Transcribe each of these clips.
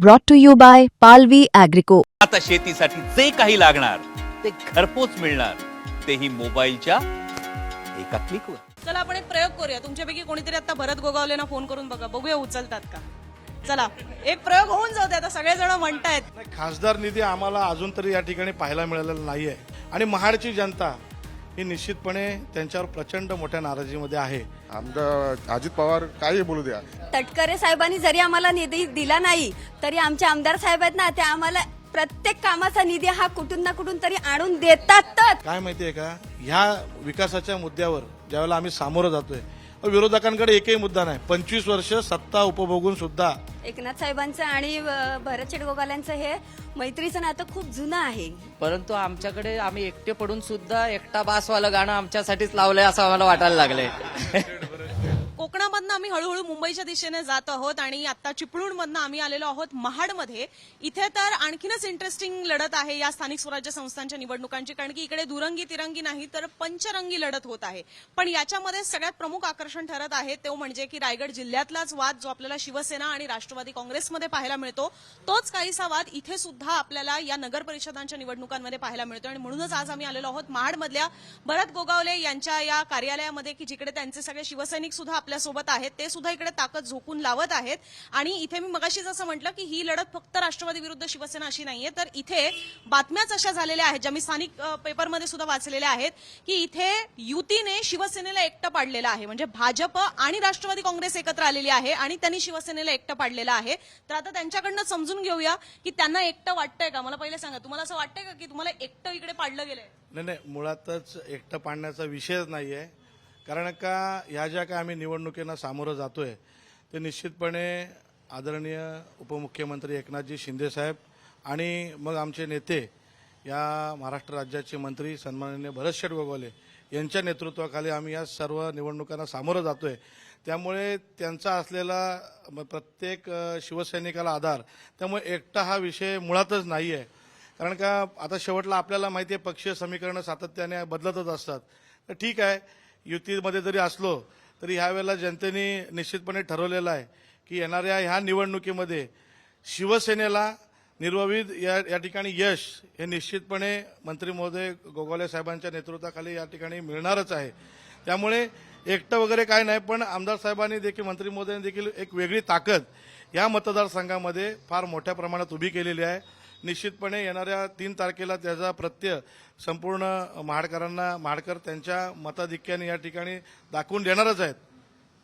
brought to you by Palvi Agrico. आता शेतीसाठी जे काही लागणार ते घरपोच मिळणार, तेही मोबाईलच्या एका क्लिकवर. चला आपण एक प्रयोग करूया. तुमच्यापैकी कोणीतरी आता भरत गोगावलेना फोन करून बघा, बघूया उचलतात का. चला एक प्रयोग होऊन जाऊ दे. आता सगळेजण म्हणतायत. खासदार निधी आम्हाला अजून तरी या ठिकाणी पाहायला मिळालेला नाहीये आणि महाडची जनता ही निश्चितपणे त्यांच्यावर प्रचंड मोठ्या नाराजीमध्ये आहे. आमदार अजित पवार काही बोलू द्या, तटकरे साहेबांनी जरी आम्हाला निधी दिला नाही तरी आमचे आमदार साहेब आहेत ना, ते आम्हाला प्रत्येक कामाचा निधी हा कुठून ना कुठून तरी आणून देतातच. काय माहितीये का, ह्या विकासाच्या मुद्द्यावर ज्यावेळेला आम्ही सामोरं जातोय, विरोधकांकडे एकही मुद्दा नाही. 25 वर्ष सत्ता उपभोगून सुद्धा एकनाथ साहेबांचं आणि भरत शेटगोगाल्यांचं हे मैत्रीचं नातं खूप जुनं आहे. परंतु आमच्याकडे आम्ही एकटे पडून सुद्धा एकटा बासवालं गाणं आमच्यासाठीच लावलंय असं आम्हाला वाटायला लागलंय. कोकणामधनं आम्ही हळूहळू मुंबईच्या दिशेने जात आहोत आणि आता चिपळूणमधनं आम्ही आलेलो आहोत महाडमध्ये. इथे तर आणखीनच इंटरेस्टिंग लढत आहे या स्थानिक स्वराज्य संस्थांच्या निवडणुकांची, कारण की इकडे दुरंगी तिरंगी नाही तर पंचरंगी लढत होत आहे. पण याच्यामध्ये सगळ्यात प्रमुख आकर्षण ठरत आहे ते म्हणजे की रायगड जिल्ह्यातलाच वाद जो आपल्याला शिवसेना आणि राष्ट्रवादी काँग्रेसमध्ये पाहायला मिळतो, तोच काहीसा वाद इथे सुद्धा आपल्याला या नगर परिषदांच्या निवडणुकांमध्ये पाहायला मिळतो. आणि म्हणूनच आज आम्ही आलेलो आहोत महाडमधल्या भरत गोगावले यांच्या या कार्यालयामध्ये, की जिकडे त्यांचे सगळे शिवसैनिक सुद्धा आपल्या सोबत आहेत. ते सुद्धा इकडे ताकद झोकून लावत आहेत. आणि इथे मी मगाशी जसं म्हटलं की ही लढत फक्त राष्ट्रवादी विरुद्ध शिवसेना अशी नाहीये, तर इथे बातम्याच अशा झालेल्या आहेत ज्या मी स्थानिक पेपरमध्ये सुद्धा वाचलेल्या आहेत की इथे युतीने शिवसेनेला एकटं पाडलेलं आहे. म्हणजे भाजप आणि राष्ट्रवादी काँग्रेस एकत्र आलेली आहे आणि त्यांनी शिवसेनेला एकटं पाडलेलं आहे. तर आता त्यांच्याकडनं समजून घेऊया की त्यांना एकटं वाटतंय का. मला पहिले सांगा, तुम्हाला असं वाटतंय का की तुम्हाला एकटं इकडे पाडलं गेलंय? नाही, मुळातच एकटं पाडण्याचा विषयच नाहीये. कारण का ह्या ज्या काय आम्ही निवडणुकींना सामोरं जातोय ते निश्चितपणे आदरणीय उपमुख्यमंत्री एकनाथजी शिंदे साहेब आणि मग आमचे नेते या महाराष्ट्र राज्याचे मंत्री सन्माननीय भरत शेट गोगावले यांच्या नेतृत्वाखाली आम्ही या सर्व निवडणुकांना सामोरं जातोय. त्यामुळे त्यांचा असलेला प्रत्येक शिवसैनिकाला आधार, त्यामुळे एकटा हा विषय मुळातच नाही आहे. कारण का आता शेवटला आपल्याला माहिती आहे पक्षीय समीकरणं सातत्याने बदलतच असतात. तर ठीक आहे, युतीमध्ये जरी असलो तरी ह्यावेळेला जनतेने निश्चितपणे ठरवलेलं आहे की येणाऱ्या ह्या निवडणुकीमध्ये शिवसेनेला निर्विवाद या ठिकाणी यश हे निश्चितपणे मंत्री महोदय गोगावले साहेबांच्या नेतृत्वाखाली या ठिकाणी मिळणारच आहे. त्यामुळे एकटं वगैरे काय नाही, पण आमदार साहेबांनी देखील मंत्री महोदयांनी देखील एक वेगळी ताकद या मतदारसंघामध्ये फार मोठ्या प्रमाणात उभी केलेली आहे. निश्चितपणे येणाऱ्या 3 तारखेला त्याचा प्रत्यय संपूर्ण महाडकर त्यांच्या मताधिक्याने या ठिकाणी दाखवून देणारच आहेत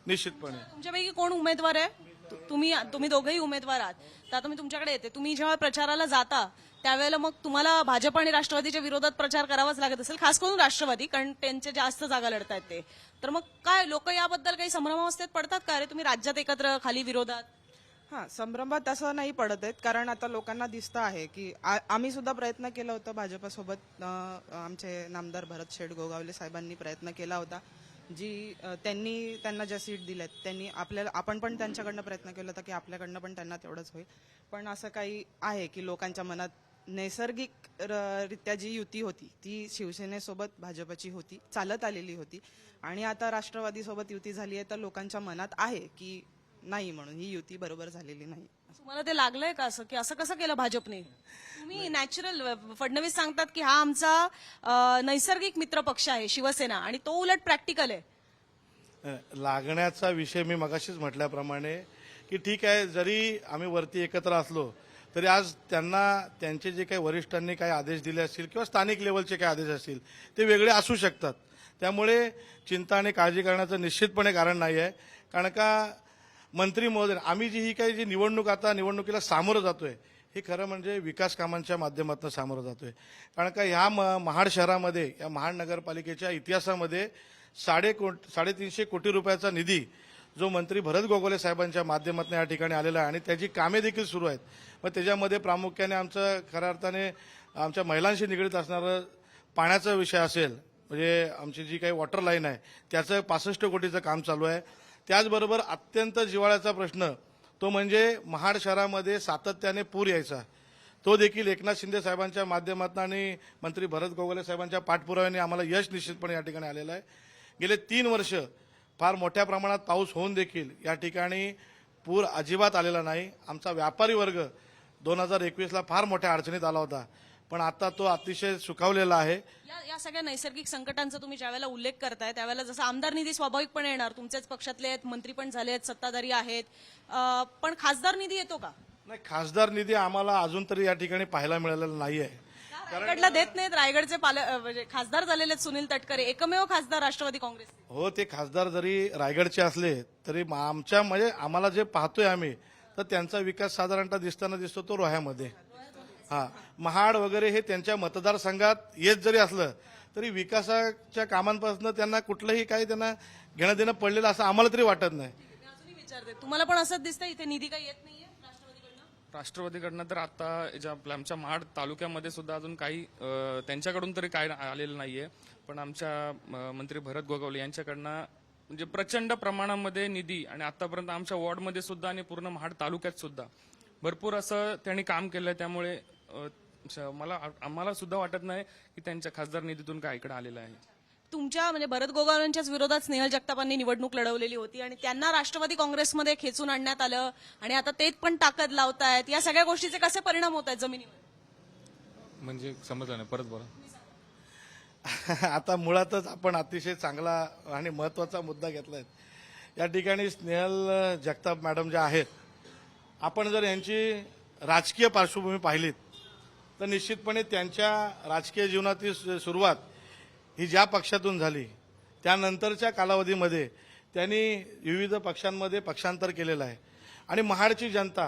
निश्चितपणे. तुमच्यापैकी कोण उमेदवार आहे? तुम्ही दोघेही उमेदवार आहात. तर आता मी तुमच्याकडे येते. तुम्ही जेव्हा प्रचाराला जाता त्यावेळेला मग तुम्हाला भाजप आणि राष्ट्रवादीच्या विरोधात प्रचार करावाच लागत असेल, खास करून राष्ट्रवादी, कारण त्यांचे जास्त जागा लढतायत ते. तर मग काय लोक याबद्दल काही संभ्रमावस्थेत पडतात का, अरे तुम्ही राज्यात एकत्र खाली विरोधात? हा, संभ्रमात असं नाही पडत आहेत, कारण आता लोकांना दिसतं आहे की आम्ही सुद्धा प्रयत्न केला होता भाजपसोबत. आमचे नामदार भरत शेट गोगावले साहेबांनी प्रयत्न केला होता. त्यांना ज्या सीट दिल्यात त्यांनी आपण पण त्यांच्याकडनं प्रयत्न केला होता की आपल्याकडनं पण त्यांना तेवढंच होईल. पण असं काही आहे की लोकांच्या मनात नैसर्गिक रित्या जी युती होती ती शिवसेनेसोबत भाजपची होती, चालत आलेली होती. आणि आता राष्ट्रवादीसोबत युती झाली आहे, तर लोकांच्या मनात आहे की नाही, म्हणून ही युती बरोबर झालेली नाही. तुम्हाला ते लागलंय का असं, की असं कसं केलं भाजपने? तुम्ही नॅचरल, फडणवीस सांगतात की हा आमचा नैसर्गिक मित्र पक्ष आहे शिवसेना, आणि तो उलट प्रॅक्टिकल आहे. लागण्याचा विषय मी मगाशीच म्हटल्याप्रमाणे की ठीक आहे, जरी आम्ही वरती एकत्र असलो तरी आज त्यांचे जे काही वरिष्ठांनी काही आदेश दिले असतील किंवा स्थानिक लेवलचे काही आदेश असतील ते वेगळे असू शकतात. त्यामुळे चिंता आणि काळजी करण्याचं निश्चितपणे कारण नाही आहे. कारण का मंत्री महोदय, आम्ही जी काही निवडणुकीला सामोरं जातोय हे खरं म्हणजे विकास कामांच्या माध्यमातून सामोरं जातोय. कारण का ह्या महाड शहरामध्ये, या महाड नगरपालिकेच्या इतिहासामध्ये 350 कोटी रुपयाचा निधी जो मंत्री भरत गोगावले साहेबांच्या माध्यमातून या ठिकाणी आलेला आहे आणि त्याची कामे देखील सुरू आहेत. मग त्याच्यामध्ये प्रामुख्याने आमचं खऱ्या अर्थाने आमच्या महिलांशी निगडीत असणारं पाण्याचा विषय असेल, म्हणजे आमची जी काही वॉटर लाईन आहे त्याचं 65 कोटीचं काम चालू आहे. त्याचबरोबर अत्यंत जिव्हाळ्याचा प्रश्न तो म्हणजे महाड शहरामध्ये सातत्याने पूर यायचा, तो देखील एकनाथ शिंदे साहेबांच्या माध्यमातून आणि मंत्री भरत गोगावले साहेबांच्या पाठपुराव्याने आम्हाला यश निश्चितपणे या ठिकाणी आलेलं आहे. गेले 3 वर्ष फार मोठ्या प्रमाणात पाऊस होऊन देखील या ठिकाणी पूर अजिबात आलेला नाही. आमचा व्यापारी वर्ग 2021ला फार मोठ्या अडचणीत आला होता, पण आता तो अतिशय सुखावलेला आहे. या सगळ्या नैसर्गिक संकटांचा तुम्ही ज्यावेळेला उल्लेख करताय त्यावेळेला जसं आमदार निधी स्वाभाविकपणे येणार, तुमच्याच पक्षातले आहेत, मंत्री पण झाले आहेत, सत्ताधारी आहेत, पण खासदार निधी येतो का? नाही, खासदार निधी आम्हाला अजून तरी या ठिकाणी पाहायला मिळालेला नाहीये. रायगडला देत नाहीत. रायगडचे म्हणजे खासदार झालेले आहेत सुनील तटकरे, एकमेव खासदार राष्ट्रवादी काँग्रेस. हो, ते खासदार जरी रायगडचे असले तरी आमच्या म्हणजे आम्हाला जे पाहतोय आम्ही, तर त्यांचा विकास साधारणतः दिसताना दिसतो तो रोह्यामध्ये. हा, महाड वगैरे हे त्यांच्या मतदारसंघात येत जरी असलं तरी विकासाच्या कामांपासून त्यांना कुठलंही काही त्यांना घेणं देणं पडलेलं असं आम्हाला तरी वाटत नाही. अजूनही विचारते, तुम्हाला पण असंच दिसतं इथे निधी काही येत नाहीये राष्ट्रवादीकडनं? राष्ट्रवादीकडनं तर आता आमच्या महाड तालुक्यामध्ये सुद्धा अजून काही त्यांच्याकडून तरी काय आलेलं नाहीये, पण आमच्या मंत्री भरत गोगावले यांच्याकडनं म्हणजे प्रचंड प्रमाणामध्ये निधी आणि आतापर्यंत आमच्या वॉर्डमध्ये सुद्धा आणि पूर्ण महाड तालुक्यात सुद्धा भरपूर असं त्यांनी काम केलंय. त्यामुळे आम्हाला सुद्धा वाटत नाही की त्यांच्या खासदार निधीतून काय इकडे आलेलं आहे. तुमच्या म्हणजे भरत गोगावलेंच्याच विरोधात स्नेहल जगतापांनी निवडणूक लढवलेली होती आणि त्यांना राष्ट्रवादी काँग्रेसमध्ये खेचून आणण्यात आलं आणि आता ते पण ताकद लावतायत. या सगळ्या गोष्टीचे कसे परिणाम होत आहेत जमिनीवर? म्हणजे समजलं नाही, परत बोला. आता मुळातच आपण अतिशय चांगला आणि महत्वाचा मुद्दा घेतलाय. या ठिकाणी स्नेहल जगताप मॅडम ज्या आहेत, आपण जर यांची राजकीय पार्श्वभूमी पाहिलीत तर निश्चितपणे त्यांच्या राजकीय जीवनातील सुरुवात ही ज्या पक्षातून झाली त्यानंतरच्या कालावधीमध्ये त्यांनी विविध पक्षांमध्ये पक्षांतर केलेलं आहे आणि महाडची जनता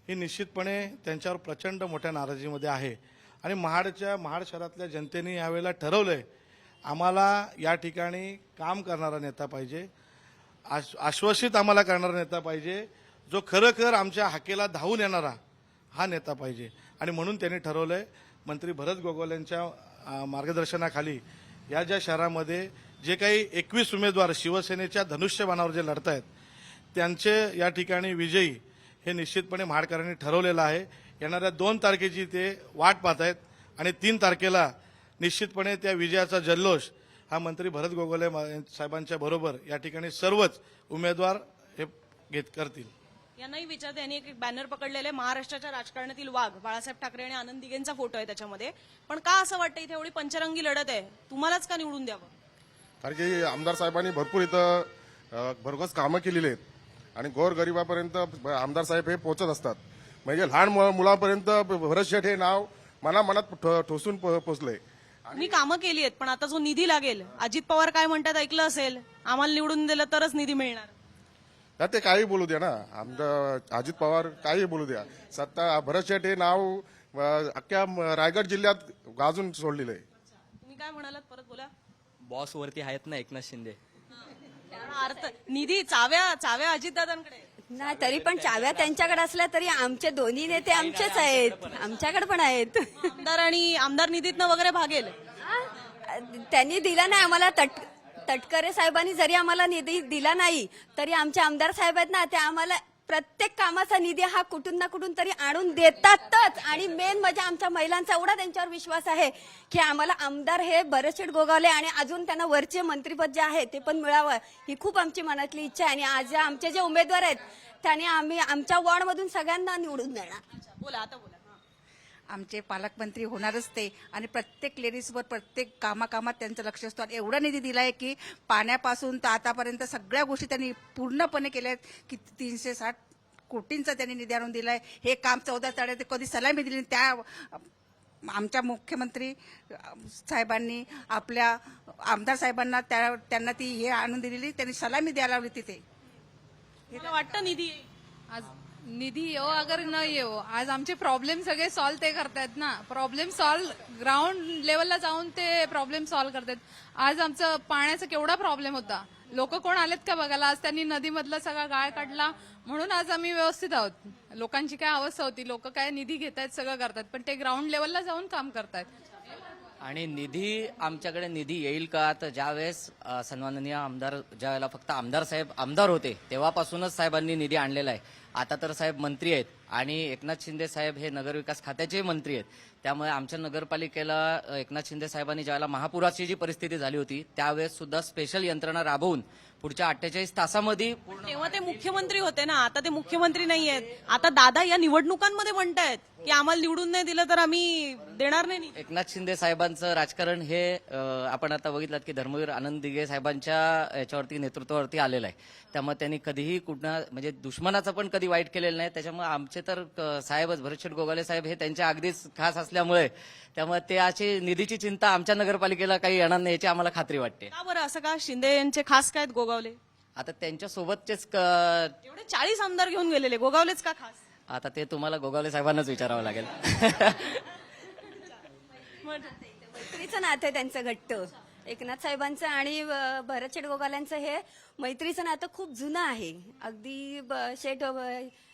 ही निश्चितपणे त्यांच्यावर प्रचंड मोठ्या नाराजीमध्ये आहे. आणि महाड शहरातल्या जनतेने यावेळेला ठरवलंय आम्हाला या ठिकाणी काम करणारा नेता पाहिजे, आश्वासित आम्हाला करणारा नेता पाहिजे, जो खरं आमच्या हाकेला धावून येणारा हा नेता पाहिजे. आणि म्हणून त्यांनी ठरवलंय मंत्री भरत गोगावलेंच्या मार्गदर्शनाखाली या ज्या शहरामध्ये जे काही 21 उमेदवार शिवसेनेच्या धनुष्यबाणावर जे लढत आहेत त्यांचे या ठिकाणी विजयी हे निश्चितपणे महाडकरांनी ठरवलेलं आहे. येणाऱ्या 2 तारखेची ते वाट पाहत आहेत आणि 3 तारखेला निश्चितपणे त्या विजयाचा जल्लोष हा मंत्री भरत गोगावले साहेबांच्या बरोबर या ठिकाणी सर्वच उमेदवार हे करतील. यांनाही विचारते, यांनी एक बॅनर पकडलेले महाराष्ट्राच्या राजकारणातील वाघ बाळासाहेब ठाकरे आणि आनंद दिघेंचा फोटो आहे त्याच्यामध्ये. पण का असं वाटतं इथे एवढी पंचरंगी लढत आहे, तुम्हालाच का निवडून द्यावं? कारण की आमदार साहेबांनी भरपूर इथं भरघोस कामं केलेली आहेत आणि गोरगरिबापर्यंत आमदार साहेब हे पोहोचत असतात. म्हणजे लहान मुलापर्यंत भरत शेठ हे नाव मनात ठोसून पोचलंय. मी कामं केली आहेत, पण आता जो निधी लागेल, अजित पवार काय म्हणतात ऐकलं असेल, आम्हाला निवडून दिलं तरच निधी मिळणार. तर ते काही बोलू द्या ना, आमचं अजित पवार काही बोलू द्या, सत्ता भरत शेठ हे नाव अख्ख्या रायगड जिल्ह्यात गाजून सोडलेलं आहे. तुम्ही काय म्हणालात, परत बोला. बॉस वरती आहेत ना एकनाथ शिंदे. अर्थ निधी चाव्या अजितदादांकडे नाही, तरी पण चाव्या त्यांच्याकडे असल्या तरी आमचे दोन्ही नेते आमचेच आहेत, आमच्याकडे पण आहेत. आमदार निधीतनं वगैरे भागेल. त्यांनी दिला नाही आम्हाला. तटकरे साहेबांनी जरी आम्हाला निधी दिला नाही तरी आमचे आमदार साहेब आहेत ना, ते आम्हाला प्रत्येक कामाचा निधी हा कुठून ना कुठून तरी आणून देतातच. आणि मेन म्हणजे आमच्या महिलांचा एवढा त्यांच्यावर विश्वास आहे की आम्हाला आमदार हे भरतशेठ गोगावले आणि अजून त्यांना वरचे मंत्रीपद जे आहे ते पण मिळावं, ही खूप आमची मनातली इच्छा आहे. आणि आज आमचे जे उमेदवार आहेत त्याने आम्ही आमच्या वॉर्डमधून सगळ्यांना निवडून देणार. बोला, आता बोला. आमचे पालकमंत्री होणारच ते आणि प्रत्येक लेडीजवर प्रत्येक कामाकामात त्यांचं लक्ष असतं. आणि एवढा निधी दिलाय की पाण्यापासून तर आतापर्यंत सगळ्या गोष्टी त्यांनी पूर्णपणे केल्या आहेत. की 360 कोटींचा त्यांनी निधी आणून दिलाय. हे काम 14 ताळे ते कधी सलामी दिली. त्या आमच्या मुख्यमंत्री साहेबांनी आपल्या आमदार साहेबांना त्यांना ती हे आणून दिलेली, त्यांनी सलामी द्यायला लावली तिथे. मला वाटतं निधी येईल. आज निधी येऊ अगर न येऊ, आज आमचे प्रॉब्लेम सगळे सॉल्व्ह ते करतायत ना. प्रॉब्लेम सॉल्व्ह ग्राउंड लेवलला जाऊन ते प्रॉब्लेम सॉल्व्ह करतायत. आज आमचं पाण्याचा केवढा प्रॉब्लेम होता, लोक कोण आलेत का बघायला? आज त्यांनी नदीमधला सगळा गाळ काढला म्हणून आज आम्ही व्यवस्थित आहोत. लोकांची काय अवस्था होती, लोक काय निधी घेतायत, सगळं करतात, पण ते ग्राउंड लेवलला जाऊन काम करतायत. आणि निधी आमच्याकडे निधी येईल का, तर ज्यावेळेस सन्माननीय आमदार ज्यावेळेला फक्त आमदार साहेब आमदार होते तेव्हापासूनच साहेबांनी निधी आणलेला आहे. आता तर साहेब मंत्री आहेत आणि एकनाथ शिंदे साहेब हे नगरविकास खात्याचे मंत्री आहेत. त्यामुळे आमच्या नगरपालिकेला एकनाथ शिंदे साहेबांनी ज्यावेळेला महापुराची जी परिस्थिती झाली होती त्यावेळेस सुद्धा स्पेशल यंत्रणा राबवून पुढच्या 48 तासामध्ये तेव्हा ते मुख्यमंत्री होते ना, आता ते मुख्यमंत्री नाही आहेत. आता दादा या निवडणुकांमध्ये म्हणतायत की आम्हाला निवडून नाही दिलं तर आम्ही देणार नाही. एकनाथ शिंदे साहेबांचं राजकारण हे आपण आता बघितलं की धर्मवीर आनंद दिघे साहेबांच्या याच्यावरती नेतृत्वावरती आलेलं आहे. त्यामुळे त्यांनी कधीही कुठं म्हणजे दुश्मनाचं पण कधी वाईट केलेलं नाही. त्याच्यामुळे आमचे तर साहेबच भरतशेठ गोगावले साहेब हे त्यांच्या अगदीच खास असल्यामुळे त्यामुळे ते अशी निधीची चिंता आमच्या नगरपालिकेला काही येणार नाही याची आम्हाला खात्री वाटते. का बरं असं का? शिंदे यांचे खास काय आहेत गोगावले? आता त्यांच्यासोबतचेच एवढे 40 आमदार घेऊन गेलेले, गोगावलेच का खास? आता ते तुम्हाला गोगावले साहेबांनाच विचारावं लागेल. मैत्रीचं नातं आहे त्यांचं घट्ट. एकनाथ साहेबांचं आणि भरतशेठ गोगावलेंचं हे मैत्रीचं नातं खूप जुनं आहे. अगदी शेठ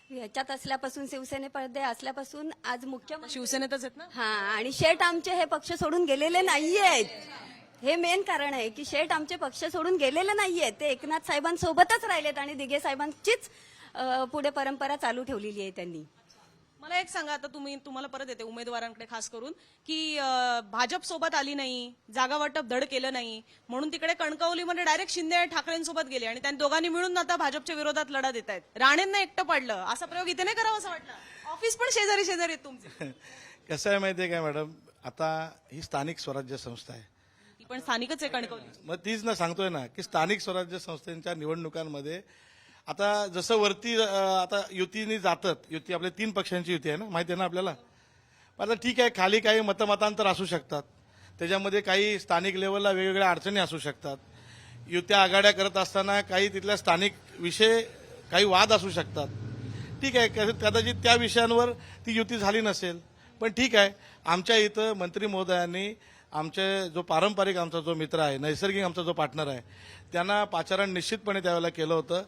ह्याच्यात असल्यापासून, शिवसेनेमध्ये असल्यापासून आज मुख्यमंत्री शिवसेनेतच आहेत ना. हा, आणि शेठ आमचे हे पक्ष सोडून गेलेले नाहीयेत. हे मेन कारण आहे की शेठ आमचे पक्ष सोडून गेलेले नाहीयेत. ते एकनाथ साहेबांसोबतच राहिलेत आणि दिघे साहेबांचीच पुढे परंपरा चालू ठेवलेली आहे त्यांनी. मला एक सांगा, आता तुम्हाला परत येते उमेदवारांकडे खास करून, की भाजप सोबत आली नाही, जागा वाटप धड केलं नाही म्हणून तिकडे कणकवलीमध्ये डायरेक्ट शिंदे ठाकरेंसोबत गेले आणि त्यांनी दोघांनी मिळून आता भाजपच्या विरोधात लढा देत आहेत. राणेंना एकटं पडलं, असा प्रयोग इथे नाही करावा असं वाटलं? ऑफिस पण शेजारी शेजारी आहेत तुमचे. कसं आहे माहितीये काय मॅडम, आता ही स्थानिक स्वराज्य संस्था आहे. ती पण स्थानिकच आहे कणकवली. मग तीच ना सांगतोय ना की स्थानिक स्वराज्य संस्थांच्या निवडणुकांमध्ये आता जसं वरती आता युतीने जातात, युती आपल्या 3 पक्षांची युती आहे ना, माहिती आहे ना आपल्याला. आता ठीक आहे, खाली काही मतमतांतर असू शकतात, त्याच्यामध्ये काही स्थानिक लेवलला वेगवेगळ्या अडचणी असू शकतात. युत्या आघाड्या करत असताना काही तिथल्या स्थानिक विषय, काही वाद असू शकतात. ठीक आहे, कदाचित त्या विषयांवर ती युती झाली नसेल, पण ठीक आहे. आमच्या इथं मंत्री महोदयांनी आमचे जो पारंपरिक आमचा जो मित्र आहे, नैसर्गिक आमचा जो पार्टनर आहे, त्यांना पाचारण निश्चितपणे त्यावेळेला केलं होतं.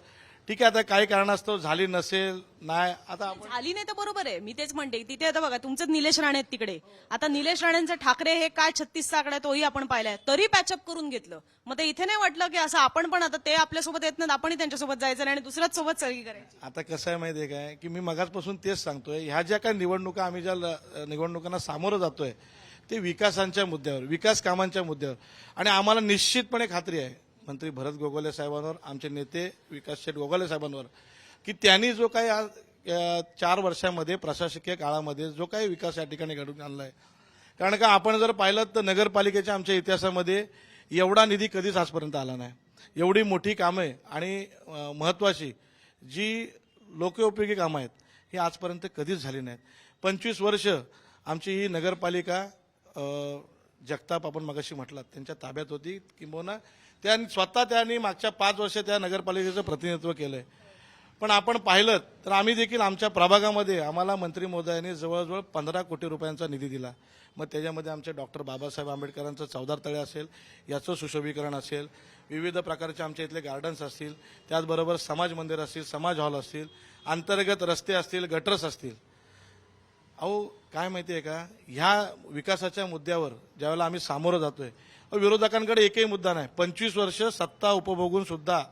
ठीक आहे, आता काही कारणास्तव झाली नसेल, नाही आता झाली नाही तर बरोबर आहे, मी तेच म्हणते. तिथे आता बघा तुमचं निलेश राणे आहेत तिकडे. आता निलेश राणेंचं ठाकरे हे काय 36चा आकडा आहे तोही आपण पाहिलाय, तरी पॅचअप करून घेतलं. मग ते इथे नाही वाटलं की असं आपण पण आता ते आपल्यासोबत येत नाहीत, आपणही त्यांच्यासोबत जायचं नाही आणि दुसऱ्याच सोबत सगळी करायची. आता कसं आहे माहितीये काय की मी मगाचपासून तेच सांगतोय, ह्या ज्या काही निवडणुका आम्ही ज्या निवडणुकांना सामोरं जातोय ते विकासांच्या मुद्द्यावर, विकास कामांच्या मुद्द्यावर. आणि आम्हाला निश्चितपणे खात्री आहे मंत्री भरत गोगावले साहेबांवर, आमचे नेते विकास शेठ गोगावले साहेबांवर, की त्यांनी जो काही 4 वर्षामध्ये प्रशासकीय काळामध्ये जो काही विकास या ठिकाणी घडून आणलाय. कारण का आपण जर पाहिलं तर नगरपालिकेच्या आमच्या इतिहासामध्ये एवढा निधी कधीच आजपर्यंत आला नाही. एवढी मोठी कामे आणि महत्वाची जी लोकोपयोगी कामं आहेत ही आजपर्यंत कधीच झाली नाहीत. 25 वर्ष आमची ही नगरपालिका जगताप आपण मगाशी म्हटलात त्यांच्या ताब्यात होती, किंबहुना स्वतः त्यांनी मागच्या 5 वर्ष त्या नगरपालिकेचं प्रतिनिधित्व केलंय. पण आपण पाहिलं तर आम्ही देखील आमच्या प्रभागामध्ये आम्हाला मंत्री महोदयांनी जवळजवळ 15 कोटी रुपयांचा निधी दिला. मग त्याच्यामध्ये आमचे डॉक्टर बाबासाहेब आंबेडकरांचं 14 तळे असेल, याचं सुशोभीकरण असेल, विविध प्रकारचे आमच्या इथले गार्डन्स असतील, त्याचबरोबर समाज मंदिर असतील, समाज हॉल असतील, अंतर्गत रस्ते असतील, गटर्स असतील. अहो काय माहिती आहे का, ह्या विकासाच्या मुद्द्यावर ज्यावेळेला आम्ही सामोरं जातोय, विरोधकांकडे एकही मुद्दा नाही. 25 वर्ष सत्ता उपभोगून सुद्धा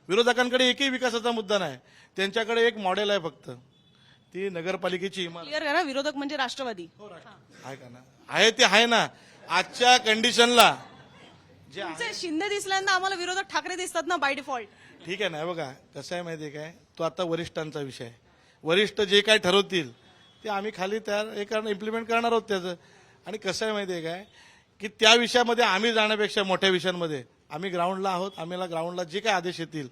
विरोधकांकडे एकही विकासाचा मुद्दा नाही. त्यांच्याकडे एक मॉडेल आहे फक्त, ती नगरपालिकेची इमारत. क्लिअर करा, विरोधक म्हणजे राष्ट्रवादी आहे का ना, आहे ते आहे ना आजच्या कंडिशनला. जे तुमचे शिंदे दिसल्यानं आम्हाला विरोधक ठाकरे दिसतात ना बाय डिफॉल्ट. ठीक आहे ना, बघा कसं आहे माहिती आहे काय, तो आता वरिष्ठांचा विषय आहे. वरिष्ठ जे काय ठरवतील ते आम्ही खाली तयार इम्प्लिमेंट करणार आहोत त्याचं. आणि कसं आहे माहिती आहे काय की त्या विषयामध्ये आम्ही जाण्यापेक्षा मोठ्या विषयांमध्ये आम्ही ग्राउंडला आहोत. आम्हाला ग्राउंडला जे काही आदेश येतील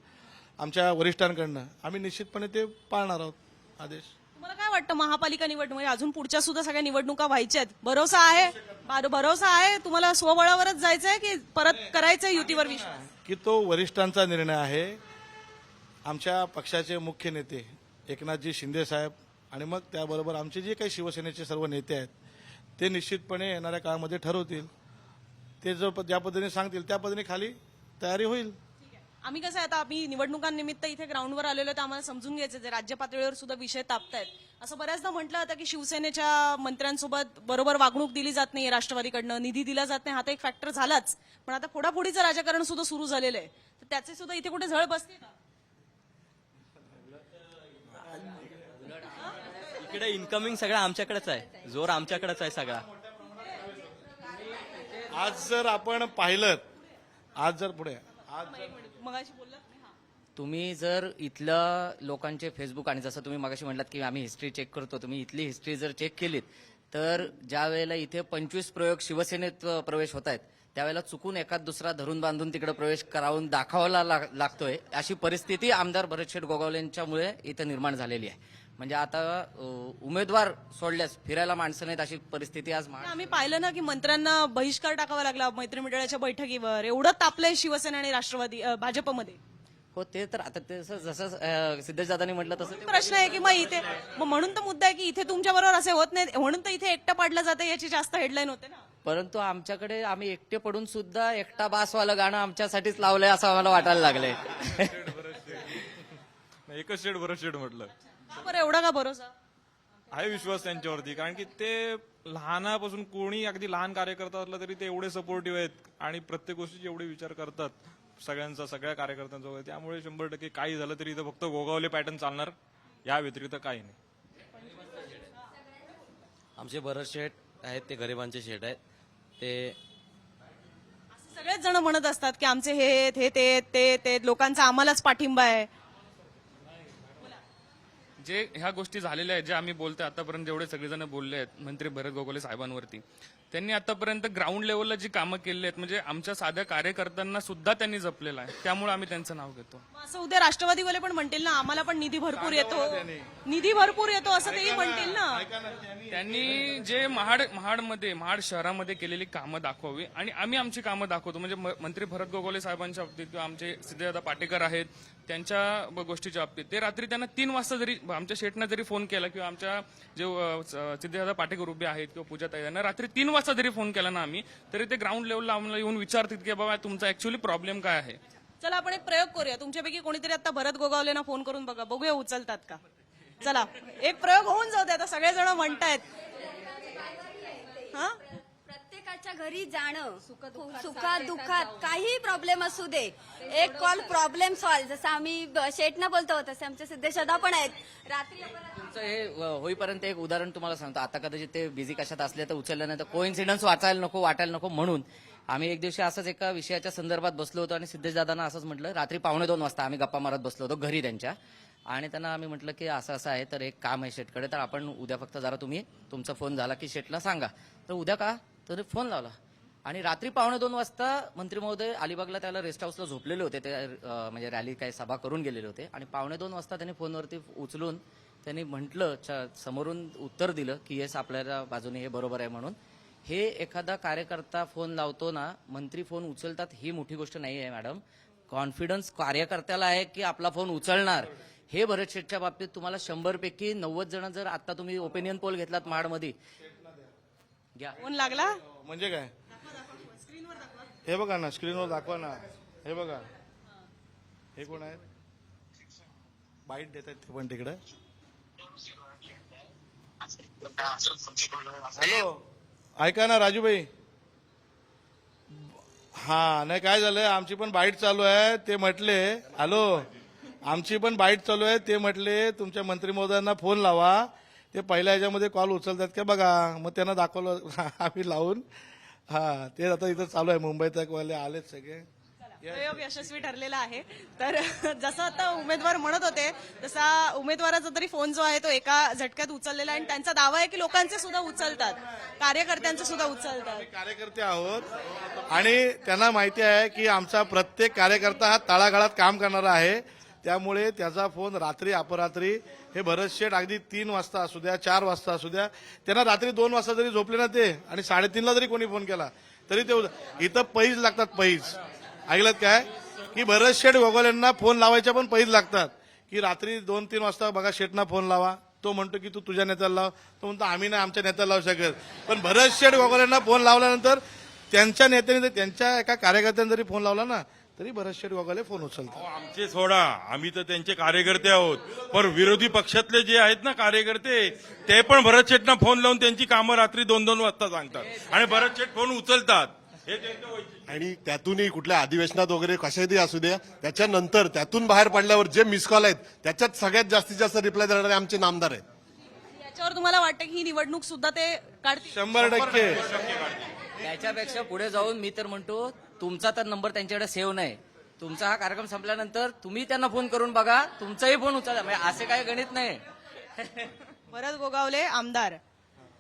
आमच्या वरिष्ठांकडनं आम्ही निश्चितपणे ते पाळणार आहोत आदेश. तुम्हाला काय वाटतं महापालिका निवडणूक म्हणजे अजून पुढच्या सुद्धा सगळ्या निवडणुका व्हायच्या आहेत, भरोसा आहे? भरोसा आहे तुम्हाला? स्वबळावरच जायचंय की परत करायचंय युतीवर विश्वास? की तो वरिष्ठांचा निर्णय आहे. आमच्या पक्षाचे मुख्य नेते एकनाथजी शिंदे साहेब आणि मग त्याबरोबर आमचे जे काही शिवसेनेचे सर्व नेते आहेत ते निश्चितपणे येणाऱ्या काळामध्ये ठरवतील. ते जो ज्या पद्धतीने सांगतील त्या पद्धतीने खाली तयारी होईल. आम्ही कसं आहे, आता आम्ही निवडणुकांनिमित्त इथे ग्राउंडवर आलेलो तर आम्हाला समजून घ्यायचं जे राज्य पातळीवर सुद्धा विषय तापतायत. असं बऱ्याचदा म्हटलं जातं की शिवसेनेच्या मंत्र्यांसोबत बरोबर वागणूक दिली जात नाही, राष्ट्रवादीकडनं निधी दिला जात नाही. हा तर एक फॅक्टर झालाच, पण आता फोडाफोडीचं राजकारण सुद्धा सुरू झालेलं आहे, तर त्याचे सुद्धा इथे कुठे झळ बसते का? इकडे इन्कमिंग सगळं आमच्याकडेच आहे, जोर आमच्याकडेच आहे सगळा. आज जर आपण पाहिलं, आज जर पुढे मगाशी बोललात नाही, हा. तुम्ही जर इथल्या लोकांचे फेसबुक आणि जसं तुम्ही मगाशी म्हटलात की आम्ही हिस्ट्री चेक करतो, तुम्ही इथली हिस्ट्री जर चेक केलीत तर ज्या वेळेला इथे 25 प्रयोग शिवसेनेत प्रवेश होत आहेत त्यावेळेला चुकून एखाद दुसरा धरून बांधून तिकडे प्रवेश करावून दाखवायला लागतोय, अशी परिस्थिती आमदार भरतशेठ गोगावलेंच्यामुळे इथं निर्माण झालेली आहे. म्हणजे आता उमेदवार सोडल्यास फिरायला माणसं नाहीत अशी परिस्थिती आज आम्ही पाहिलं ना की मंत्र्यांना बहिष्कार टाकावा लागला मैत्रिमंडळाच्या बैठकीवर. एवढं तापलंय शिवसेना आणि राष्ट्रवादी भाजपमध्ये. हो ते तर आता ते जसं सिद्धेश दादांनी म्हटलं तसं ते प्रश्न आहे की मग इथे मग म्हणून तर मुद्दा आहे की इथे तुमच्या बरोबर असे होत नाही म्हणून तर इथे एकटं पाडलं जातं याची जास्त हेडलाईन होते ना. परंतु आमच्याकडे आम्ही एकटे पडून सुद्धा एकटा बासवालं गाणं आमच्यासाठीच लावलंय असं आम्हाला वाटायला लागलंय. एकच शेड भरत शेड म्हटलं. का बरं एवढा का भरोसा आहे विश्वास त्यांच्यावरती, कारण की ते लहानापासून कोणी अगदी लहान कार्यकर्ता असला तरी ते एवढे सपोर्टिव्ह आहेत आणि प्रत्येक गोष्टीचे एवढे विचार करतात सगळ्यांचा, सगळ्या कार्यकर्त्यांचा वगैरे. त्यामुळे 100% काही झालं तरी इथं फक्त गोगावले पॅटर्न चालणार, या व्यतिरिक्त काही नाही. आमचे भरत शेठ आहेत ते गरिबांचे शेठ आहेत. ते सगळेच जण म्हणत असतात की आमचे हे ते लोकांचा आम्हालाच पाठिंबा आहे. जे ह्या गोष्टी झालेल्या आहेत, जे आम्ही बोलतोय आतापर्यंत जेवढे सगळेजण बोलले आहेत मंत्री भरत गोगावले साहेबांवरती, त्यांनी आतापर्यंत ग्राउंड लेवलला जी कामं केली आहेत म्हणजे आमच्या साध्या कार्यकर्त्यांना सुद्धा त्यांनी जपलेलं आहे. त्यामुळे आम्ही त्यांचं नाव घेतो. मग असं उद्या राष्ट्रवादीवाले पण म्हणतील ना आम्हाला पण निधी भरपूर येतो असं तेही म्हणतील ना. त्यांनी जे महाड शहरामध्ये केलेली कामं दाखवावी आणि आम्ही आमची कामं दाखवतो. म्हणजे मंत्री भरत गोगावले साहेबांच्या बाबतीत किंवा आमचे सिद्धेदादा पाटेकर आहेत त्यांच्या गोष्टीच्या बाबतीत ते रात्री त्यांना 3 वाजता जरी आमच्या शेटनं जरी फोन केला किंवा आमच्या जे सिद्धेदादा पाटेकर उभे आहेत किंवा पूजाताई यांना रात्री 3 वाजता जरी फोन केला ना आम्ही, तरी ते ग्राउंड लेवलला आम्हाला येऊन विचारतात की बाबा तुमचा ऍक्च्युअली प्रॉब्लेम काय आहे. चला आपण एक प्रयोग करूया. तुमच्यापैकी कोणीतरी आता भरत गोगावलेना फोन करून बघूया उचलतात का. चला एक प्रयोग होऊन जाऊ दे. आता सगळेजण म्हणतायत. हा प्रत्येकाच्या घरी जाणं, सुखात दुःखात काही प्रॉब्लेम असू दे, एक कॉल प्रॉब्लेम सॉल्व. जसं आम्ही शेटना बोलतो तसे आमचे सिद्धेशदा पण आहेत. रात्री तुमचं हे होईपर्यंत एक उदाहरण तुम्हाला सांगतो. आता कदाचित ते बिझी कशात असले तर उचललं नाही तर कोइन्सिडन्स वाटायला नको म्हणून आम्ही एक दिवशी असंच एका विषयाच्या संदर्भात बसलो होतो आणि सिद्धेश दादांना असंच म्हटलं. रात्री 2:45 वाजता आम्ही गप्पा मारत बसलो होतो घरी त्यांच्या, आणि त्यांना आम्ही म्हटलं की असं आहे तर एक काम आहे शेटकडे, तर आपण उद्या फक्त जरा तुम्ही तुमचा फोन झाला की शेटला सांगा. तर उद्या का तर फोन लावला आणि रात्री 2:45 वाजता मंत्री महोदय अलिबागला त्याला रेस्ट हाऊसला झोपलेले होते. ते म्हणजे रॅली काही सभा करून गेलेले होते आणि 2:45 वाजता त्यांनी फोनवरती उचलून त्यांनी म्हटलं, समोरून उत्तर दिलं की येस आपल्या बाजूने हे बरोबर आहे म्हणून. हे एखादा कार्यकर्ता फोन लावतो ना, मंत्री फोन उचलतात ही मोठी गोष्ट नाही आहे मॅडम. कॉन्फिडन्स कार्यकर्त्याला आहे की आपला फोन उचलणार. हे भरत शेठच्या बाबतीत तुम्हाला 100 पैकी 90 जण जर आता तुम्ही ओपिनियन पोल घेतलात महाडमध्ये घ्या. फोन लागला म्हणजे काय, हे बघा ना स्क्रीनवर दाखवा ना. हे बघा हे कोण आहेत, बाईट देत आहेत ते पण तिकडे. हॅलो ऐका ना राजूभाई. हा नाही काय झालंय, आमची पण बाईट चालू आहे. ते म्हटले हॅलो आमची पण बाईट चालू आहे. ते म्हटले तुमच्या मंत्री महोदयांना फोन लावा, ते पहिल्या ह्याच्यामध्ये कॉल उचलतात का बघा. मग त्यांना दाखवलं आम्ही लावून. हा ते आता इथं चालू आहे. मुंबई तक वाले आलेत सगळे. प्रयोग यशस्वी ठरलेला आहे. तर जसं आता उमेदवार म्हणत होते तसा उमेदवाराचा तरी फोन जो आहे तो एका झटक्यात उचललेला आहे आणि त्यांचा दावा आहे की लोकांचे सुद्धा उचलतात, कार्यकर्त्यांचे सुद्धा उचलतात. कार्यकर्ते आहोत आणि त्यांना माहिती आहे की आमचा प्रत्येक कार्यकर्ता हा तळागाळात काम करणारा आहे. त्यामुळे त्याचा फोन रात्री अपरात्री हे भरत शेठ अगदी 3 वाजता असू द्या 4 वाजता असू द्या, त्यांना रात्री 2 वाजता जरी झोपले ना ते आणि 3:30ला जरी कोणी फोन केला तरी ते इथं पैज लागतात. पैज ऐकलं काय की भरत शेठ गोगावलेंना फोन लावायच्या पण पैज लागतात. की रात्री 2-3 वाजता बघा शेठना फोन लावा, तो म्हणतो की तू तुझ्या नेत्याला लाव, तो म्हणतो आम्ही नाही आमच्या नेत्याला लावू शकत. पण भरत शेठ गोगावलेंना फोन लावल्यानंतर त्यांच्या नेत्याने त्यांच्या एका कार्यकर्त्याने जरी फोन लावला ना तरी भरत शेठ गोगावले फोन उचलतात. आमचे सोडा, आम्ही तर त्यांचे कार्यकर्ते आहोत, पण विरोधी पक्षातले जे आहेत ना कार्यकर्ते ते पण भरत शेठना फोन लावून त्यांची कामं रात्री 2-2 वाजता सांगतात आणि भरत शेठ फोन उचलतात. हे त्यांचं वैशिष्ट्य. आणि त्यातूनही कुठल्या अधिवेशनात वगैरे कशातही असू द्या, त्याच्यानंतर त्यातून बाहेर पडल्यावर जे मिस कॉल आहेत त्याच्यात सगळ्यात जास्तीत जास्त रिप्लाय देणारे आमचे नामदार आहेत. त्याच्यावर तुम्हाला वाटतं की ही निवडणूक सुद्धा ते काढतील? 100%. त्याच्यापेक्षा पुढे जाऊन मी तर म्हणतो तुमचा तर नंबर त्यांच्याकडे सेव्ह नाही. तुमचा हा कार्यक्रम संपल्यानंतर तुम्ही त्यांना फोन करून बघा, तुमचाही फोन उचला. म्हणजे असे काही गणित नाही. भरत गोगावले आमदार,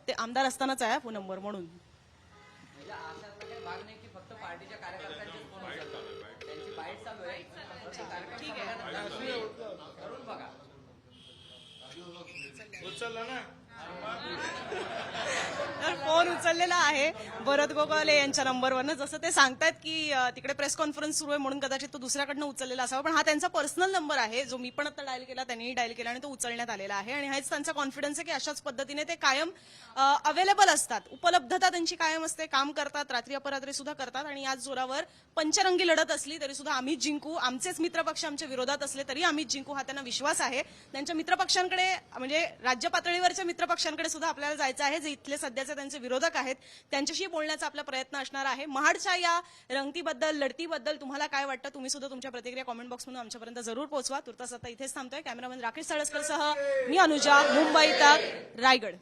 ते आमदार असतानाच आहे फोन नंबर म्हणून. फक्त पार्टीच्या कार्यकर्त्यांचे फोन उचलतात. त्यांची बाईट चालू आहे. ठीक आहे. करून बघा. उचलला ना. तर फोन उचललेला आहे भरत गोगावले यांच्या नंबरवरनं. जसं ते सांगतात की तिकडे प्रेस कॉन्फरन्स सुरू आहे म्हणून कदाचित तो दुसऱ्याकडनं उचललेला असावा, पण हा त्यांचा पर्सनल नंबर आहे जो मी पण आता डायल केला, त्यांनीही डायल केला आणि तो उचलण्यात आलेला आहे. आणि हाच त्यांचा कॉन्फिडन्स आहे की अशाच पद्धतीने ते कायम अवेलेबल असतात, उपलब्धता त्यांची कायम असते, काम करतात, रात्री अपरात्री सुद्धा करतात. आणि याच जोरावर पंचरंगी लढत असली तरी सुद्धा आम्हीच जिंकू, आमचेच मित्रपक्ष आमच्या विरोधात असले तरी आम्हीच जिंकू, हा त्यांना विश्वास आहे. त्यांच्या मित्रपक्षांकडे म्हणजे राज्य पातळीवरच्या मित्रपक्षांकडे सुद्धा आपल्याला जायचं आहे, जे इथले सध्याचे त्यांचे विरोधक आहेत, त्यांच्याशी बोलण्याचा आपला प्रयत्न असणार आहे. महाडच्या या रंगतीबद्दल, लढतीबद्दल तुम्हाला काय वाटतं? तुम्ही सुद्धा तुमच्या प्रतिक्रिया कॉमेंट बॉक्समधून आमच्यापर्यंत जरूर पोहोचवा. तुर्तास आता इथेच थांबतोय. कॅमेरामॅन राकेश साळसकर सह मी अनुजा, मुंबई तक, रायगड.